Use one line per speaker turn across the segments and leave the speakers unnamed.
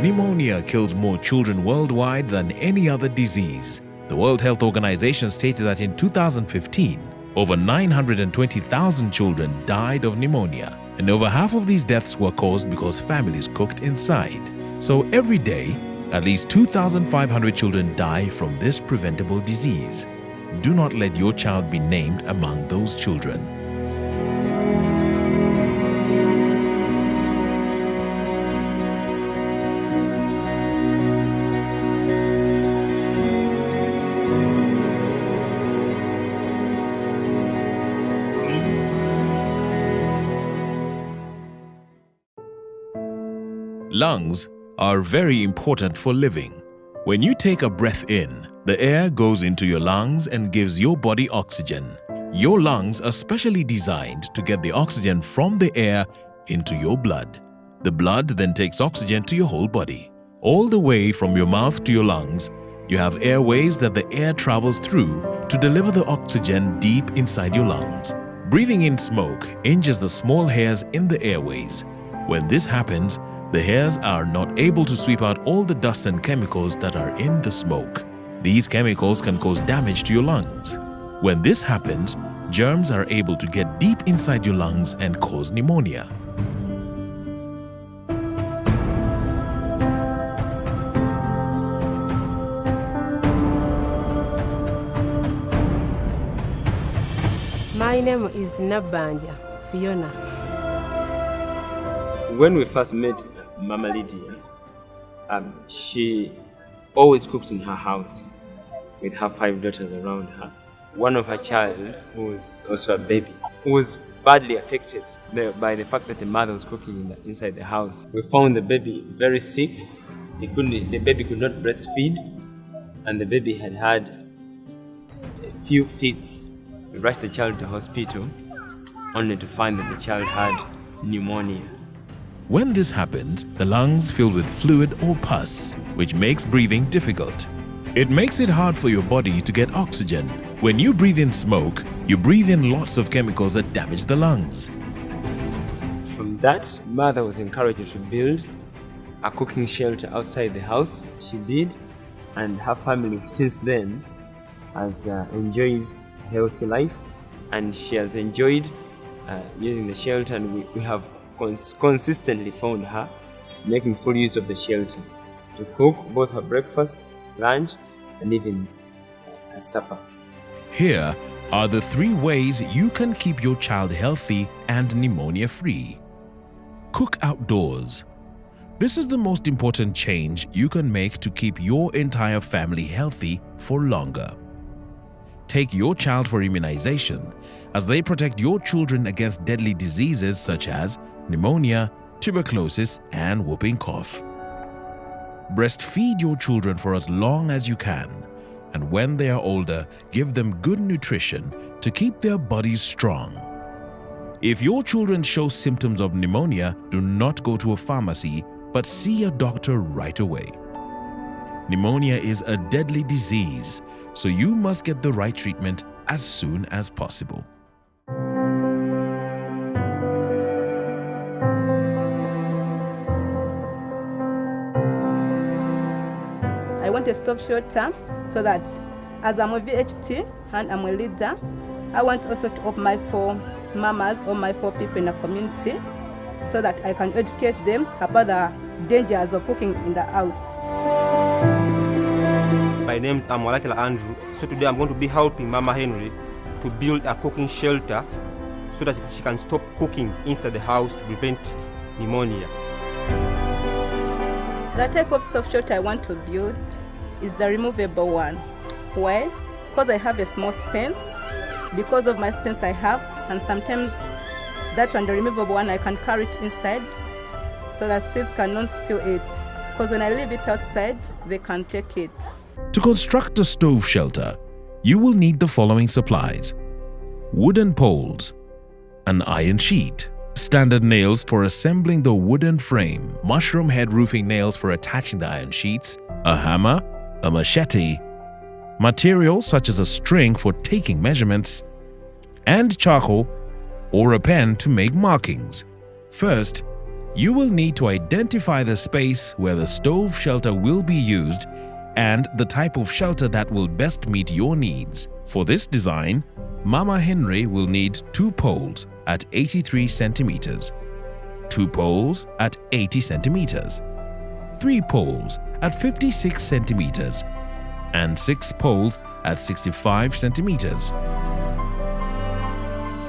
Pneumonia kills more children worldwide than any other disease. The World Health Organization stated that in 2015, over 920,000 children died of pneumonia, and over half of these deaths were caused because families cooked inside. So every day, at least 2,500 children die from this preventable disease. Do not let your child be named among those children. Lungs are very important for living. When you take a breath in, the air goes into your lungs and gives your body oxygen. Your lungs are specially designed to get the oxygen from the air into your blood. The blood then takes oxygen to your whole body. All the way from your mouth to your lungs, you have airways that the air travels through to deliver the oxygen deep inside your lungs. Breathing in smoke injures the small hairs in the airways. When this happens, the hairs are not able to sweep out all the dust and chemicals that are in the smoke. These chemicals can cause damage to your lungs. When this happens, germs are able to get deep inside your lungs and cause pneumonia.
My name is Nabanja Fiona.
When we first met Mama Lydia, she always cooked in her house with her 5 daughters around her. One of her child, who was also a baby, was badly affected by the fact that the mother was cooking inside the house. We found the baby very sick. The baby could not breastfeed, and the baby had a few fits. We rushed the child to hospital, only to find that the child had pneumonia.
When this happens, the lungs fill with fluid or pus, which makes breathing difficult. It makes it hard for your body to get oxygen. When you breathe in smoke, you breathe in lots of chemicals that damage the lungs.
From that, mother was encouraged to build a cooking shelter outside the house. She did, and her family since then has enjoyed a healthy life, and she has enjoyed using the shelter, and we have consistently found her making full use of the shelter to cook both her breakfast, lunch, and even her supper.
Here are the 3 ways you can keep your child healthy and pneumonia-free. Cook outdoors. This is the most important change you can make to keep your entire family healthy for longer. Take your child for immunization, as they protect your children against deadly diseases such as pneumonia, tuberculosis, and whooping cough. Breastfeed your children for as long as you can, and when they are older, give them good nutrition to keep their bodies strong. If your children show symptoms of pneumonia, do not go to a pharmacy, but see a doctor right away. Pneumonia is a deadly disease, so you must get the right treatment as soon as possible.
I want a stop shelter so that as I'm a VHT and I'm a leader, I want also to open my 4 mamas or my 4 people in the community so that I can educate them about the dangers of cooking in the house.
My name is Amwalatela Andrew. So today I'm going to be helping Mama Henry to build a cooking shelter so that she can stop cooking inside the house to prevent pneumonia.
The type of stove shelter I want to build is the removable one. Why? Because I have a small space, because of my space I have, and sometimes that one, the removable one, I can carry it inside so that thieves cannot steal it. Because when I leave it outside, they can take it.
To construct a stove shelter, you will need the following supplies: wooden poles, an iron sheet, standard nails for assembling the wooden frame, mushroom head roofing nails for attaching the iron sheets, a hammer, a machete, materials such as a string for taking measurements, and charcoal or a pen to make markings. First, You will need to identify the space where the stove shelter will be used and the type of shelter that will best meet your needs. For this design, Mama Henry will need 2 poles at 83 centimeters, 2 poles at 80 centimeters, 3 poles at 56 centimeters, and 6 poles at 65 centimeters.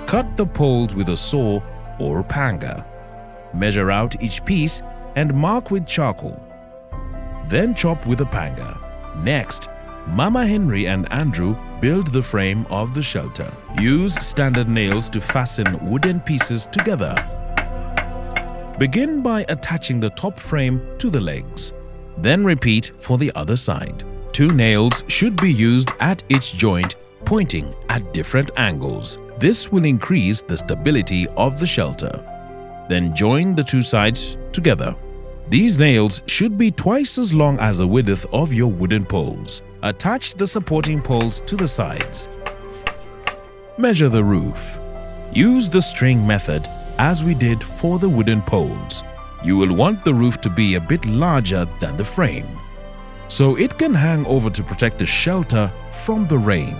Cut the poles with a saw or panga. Measure out each piece and mark with charcoal. Then chop with a panga. Next, Mama Henry and Andrew build the frame of the shelter. Use standard nails to fasten wooden pieces together. Begin by attaching the top frame to the legs. Then repeat for the other side. 2 nails should be used at each joint, pointing at different angles. This will increase the stability of the shelter. Then join the 2 sides together. These nails should be twice as long as the width of your wooden poles. Attach the supporting poles to the sides. Measure the roof. Use the string method as we did for the wooden poles. You will want the roof to be a bit larger than the frame, so it can hang over to protect the shelter from the rain.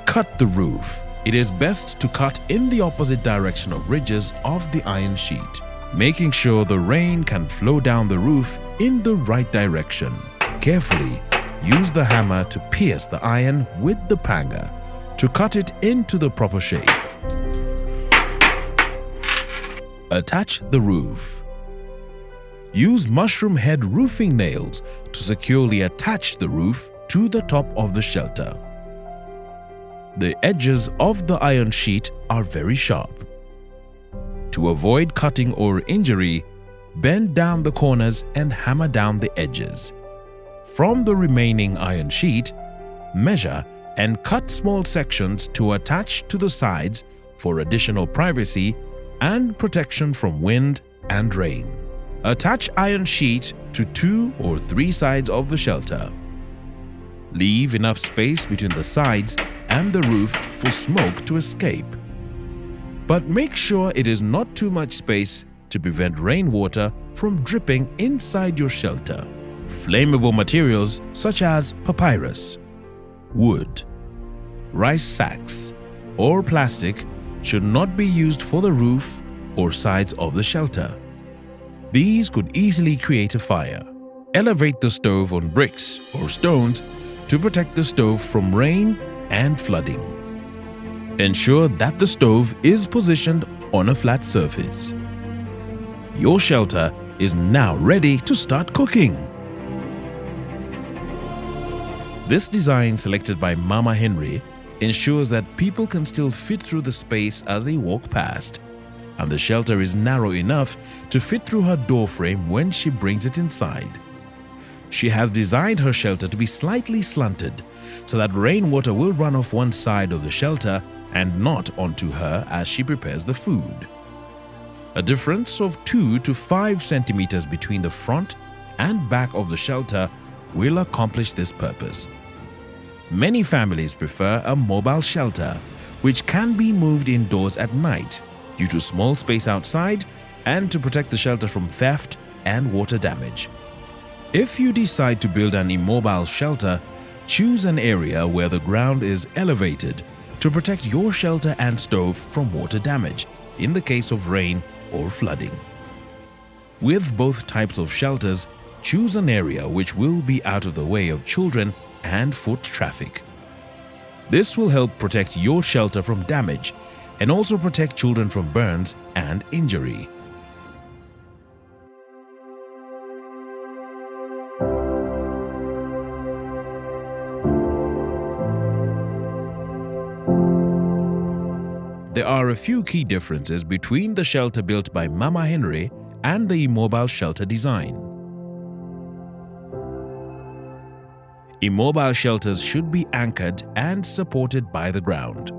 Cut the roof. It is best to cut in the opposite direction of ridges of the iron sheet, making sure the rain can flow down the roof in the right direction. Carefully use the hammer to pierce the iron with the panga to cut it into the proper shape. Attach the roof. Use mushroom head roofing nails to securely attach the roof to the top of the shelter. The edges of the iron sheet are very sharp. To avoid cutting or injury, bend down the corners and hammer down the edges. From the remaining iron sheet, measure and cut small sections to attach to the sides for additional privacy and protection from wind and rain. Attach iron sheet to 2 or 3 sides of the shelter. Leave enough space between the sides and the roof for smoke to escape. But make sure it is not too much space to prevent rainwater from dripping inside your shelter. Flammable materials such as papyrus, wood, rice sacks, or plastic should not be used for the roof or sides of the shelter. These could easily create a fire. Elevate the stove on bricks or stones to protect the stove from rain and flooding. Ensure that the stove is positioned on a flat surface. Your shelter is now ready to start cooking. This design selected by Mama Henry ensures that people can still fit through the space as they walk past, and the shelter is narrow enough to fit through her door frame when she brings it inside. She has designed her shelter to be slightly slanted so that rainwater will run off one side of the shelter and not onto her as she prepares the food. A difference of 2 to 5 centimeters between the front and back of the shelter will accomplish this purpose. Many families prefer a mobile shelter, which can be moved indoors at night due to small space outside and to protect the shelter from theft and water damage. If you decide to build an immobile shelter, choose an area where the ground is elevated to protect your shelter and stove from water damage in the case of rain or flooding. With both types of shelters, choose an area which will be out of the way of children and foot traffic. This will help protect your shelter from damage and also protect children from burns and injury. There are a few key differences between the shelter built by Mama Henry and the immobile shelter design. Immobile shelters should be anchored and supported by the ground.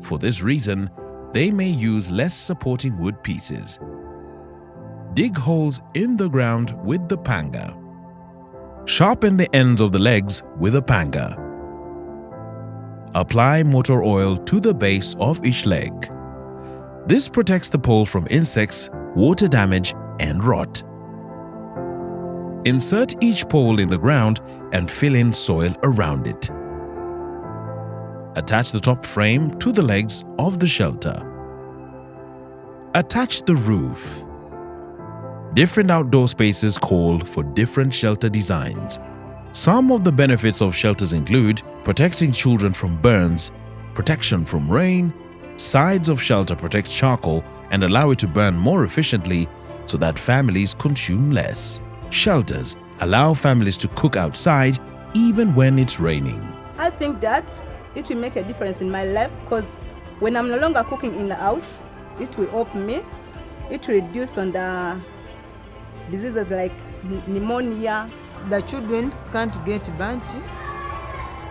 For this reason, they may use less supporting wood pieces. Dig holes in the ground with the panga. Sharpen the ends of the legs with a panga. Apply motor oil to the base of each leg. This protects the pole from insects, water damage, and rot. Insert each pole in the ground and fill in soil around it. Attach the top frame to the legs of the shelter. Attach the roof. Different outdoor spaces call for different shelter designs. Some of the benefits of shelters include protecting children from burns, protection from rain. Sides of shelter protect charcoal and allow it to burn more efficiently so that families consume less. Shelters allow families to cook outside even when it's raining.
I think that it will make a difference in my life because when I'm no longer cooking in the house, it will help me. It will reduce on the diseases like pneumonia.
The children can't get burnt,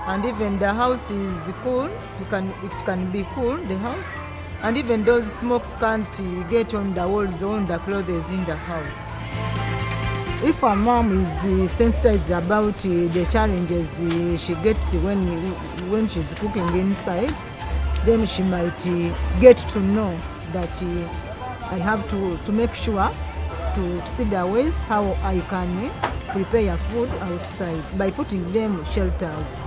and even the house is cool. It can be cool, the house, and even those smokes can't get on the walls or on the clothes in the house. If a mom is sensitized about the challenges she gets when she's cooking inside, then she might get to know that I have to make sure to see the ways how I can prepare food outside by putting them shelters.